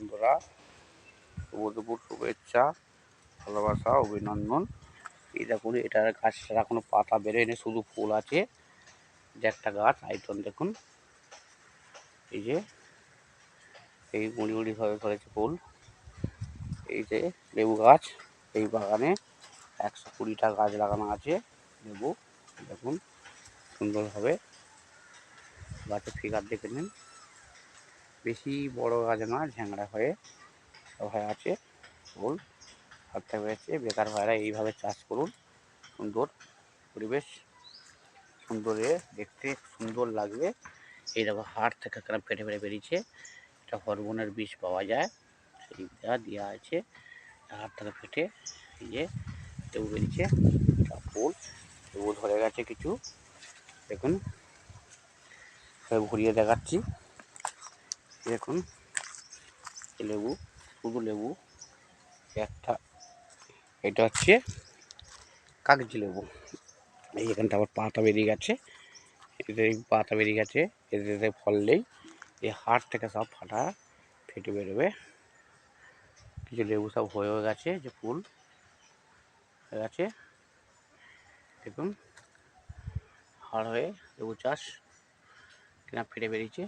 বন্ধুরা, শুভ দুপুর, শুভেচ্ছা, ভালোবাসা, অভিনন্দন। এই দেখুন, এটার গাছটার এখনো পাতা বেরোয়নি, শুধু ফুল আছে। যে একটা গাছ আইটন দেখুন, এই যে এই মুড়ি মুড়ি ভাবে ধরেছে ফুল। এই যে লেবু গাছ, এই বাগানে 120টা গাছ লাগানো আছে লেবু। দেখুন সুন্দরভাবে গাছের ফিগার দেখে নিন। বেশি বড় গাছ না, ঝ্যাংড়া হয়ে আছে ফুল হাতে হয়েছে। বেকার ভাইরা এইভাবে চাষ করুন, সুন্দর পরিবেশ, সুন্দরে দেখতে সুন্দর লাগবে। এই দেখো হাড় থেকে কেন ফেটে ফেটে বেরিয়েছে, এটা হরমোনের বিষ পাওয়া যায়, সেইটা দেওয়া আছে। হাড় থেকে ফেটে এই যে লেবু বেরিয়েছে, ফুল লেবু ধরে গেছে কিছু, দেখুন ঘুরিয়ে দেখাচ্ছি। দেখুন লেবু, শুধু লেবু একটা, এটা হচ্ছে কাগজি লেবু। এই এখানটা আবার পাতা বেরিয়ে গেছে, এদের পাতা বেরিয়ে গেছে, এদের ফল নেই। এই হাড় থেকে সব ফাটা ফেটে বেরোবে। কিছু লেবু সব হয়েও গেছে, যে ফুল হয়ে গেছে। দেখুন হাড় হয়ে লেবু চাষ কিনা ফেটে বেরিয়েছে।